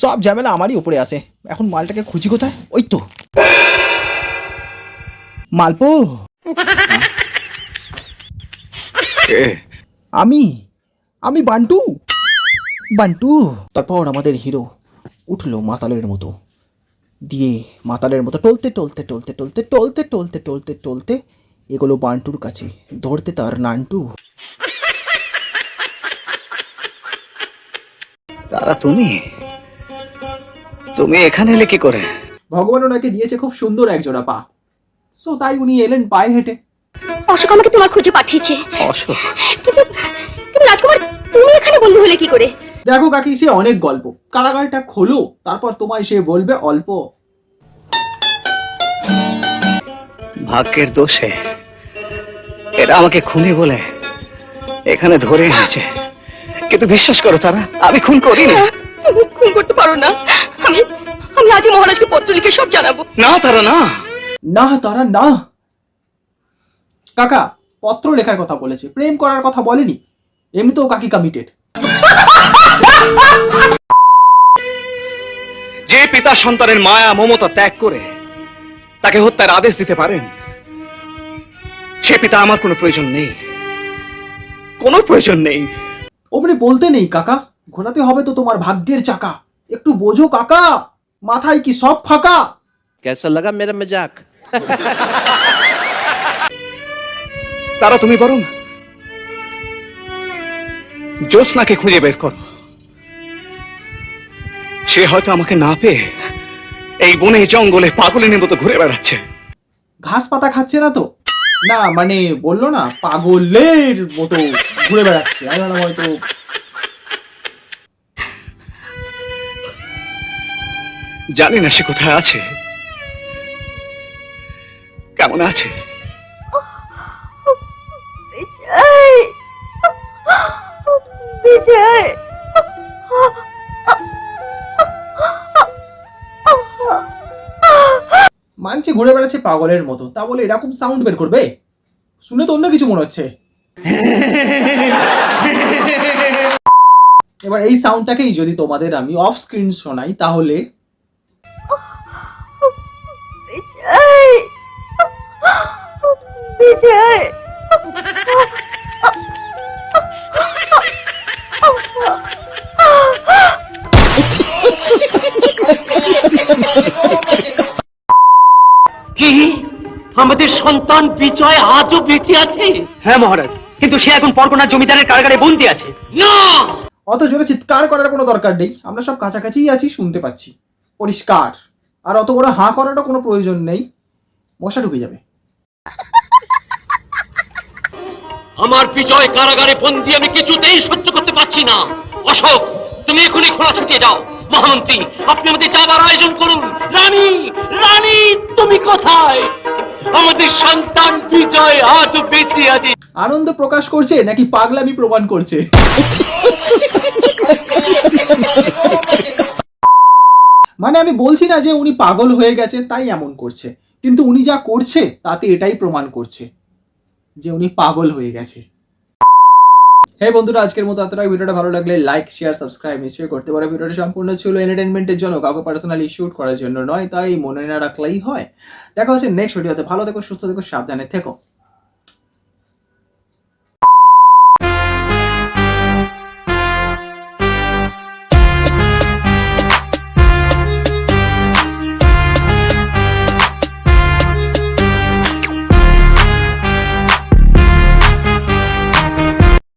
সব ঝামেলা আমারই উপরে আসে। এখন মালটাকে খুঁজি কোথায়? ওই তো মালপো। আমি আমি বান্টু বান্টু। তারপর আমাদের হিরো উঠলো মাতালের মতো, দিয়ে মাতালের মতো টলতে টলতে টলতে টলতে টলতে টলতে টলতে টলতে এগুলো বান্টুর কাছে, ধরতে তার নান্টু। তারা তুমি তুমি এখানে এলে কি করে? ভগবান ওনাকে দিয়েছে খুব সুন্দর এক জোড়া পা, সো তাই উনি এলেন পায়ে হেঁটে। অশোক আমাকে তোমার খুঁজে পাঠিয়েছে। অশোক? কিন্তু রাজকুমার তুমি এখানে বন্ধু হলে কি করে? দেখো কাকি, সে অনেক গল্প, কারাগারটা খোলো, তারপর তোমায় সে বলবে অল্প। ভাগ্যের দোষে এরা আমাকে খুনি বলে এখানে ধরে এনেছে, কিন্তু বিশ্বাস করো তারা, আমি খুন করিনি। তুমি খুন করতে পারো না। আমি আমি আজই মহারাজকে পত্র লিখে সব জানাবো। না তারা না। না তারা না। কাকা পত্র লেখার কথা বলেছে, প্রেম করার কথা বলেনি। এমনিতেও কাকি কমিটেড। যে পিতা সন্তানের মায়া মমতা ত্যাগ করে তাকে হত্যার আদেশ দিতে পারেন, সে পিতা আমার কোনো প্রয়োজন নেই, কোনো প্রয়োজন নেই। অমনি বলতে নেই কাকা, ঘোরাতে হবে তো তোমার ভাগ্যের চাকা। একটু বোঝো কাকা, মাথায় কি সব ফাঁকা? कैसा लगा मेरा मजाक? তারা তুমি বরং জ্যোৎস্নাকে খুঁজে বের করো। সে হয়তো আমাকে না পেয়ে এই বনে জঙ্গলে পাগলের মতো ঘুরে বেড়াচ্ছে। ঘাস পাতা খাচ্ছে না তো? না মানে বললো না পাগলের মতো ঘুরে বেড়াচ্ছে, আমি ভাবলাম হয়তো। জানি না সে কোথায় আছে, কেমন আছে। বিজয়, বিজয়। মানছে ঘুরে বেড়াচ্ছে পাগলের মতো, তা বলে এরকম সাউন্ড বের করবে? শুনে তো অন্য কিছু মনে হচ্ছে। এবার এই সাউন্ডটাকেই যদি তোমাদের আমি অফ স্ক্রিন শোনাই তাহলে। বিজয়, বিজয়। কি আমাদের সন্তান বিজয় আজও বেঁচে আছে? হ্যাঁ মহারাজ, কিন্তু সে এখন পরগনার জমিদারের কারাগারে বন্দী আছে। না, অত জোরে চিৎকার করার কোনো দরকার নেই, আমরা সব কাছাকাছিই আছি, শুনতে পাচ্ছি পরিষ্কার। আর অত বড় হাঁ করারও কোনো প্রয়োজন নেই, মশা ঢুকে যাবে। আমার বিজয় কারাগারে বন্দী আমি কিছুতেই সহ্য করতে পারছি না। অশোক, তুমি এখনই খোলা ছুটিয়ে যাও। মহামন্ত্রী, আপনি আমাদের যাবার আয়োজন করুন। রানী, রানী তুমি কোথায়? আমাদের সন্তান বিজয় আজও বেঁচে আছে। আনন্দ প্রকাশ করছে নাকি পাগলামি প্রমাণ করছে? মানে আমি বলছি না যে উনি পাগল হয়ে গেছে তাই এমন করছে, কিন্তু উনি যা করছে তাতে এটাই প্রমাণ করছে যে উনি পাগল হয়ে গেছে। হ্যাঁ বন্ধুরা, আজকের মতো এতটাই। ভিডিওটা ভালো লাগলে লাইক শেয়ার সাবস্ক্রাইব নিশ্চয়ই করতে পারো। ভিডিওটা সম্পূর্ণ ছিল এন্টারটেনমেন্টের জন্য, কাউকে পার্সোনালি শুট করার জন্য নয়, তাই মনে না রাখলেই হয়। দেখা হচ্ছে নেক্সট ভিডিওতে। ভালো থেকো, সুস্থ থেকো, সাবধানে থেকো।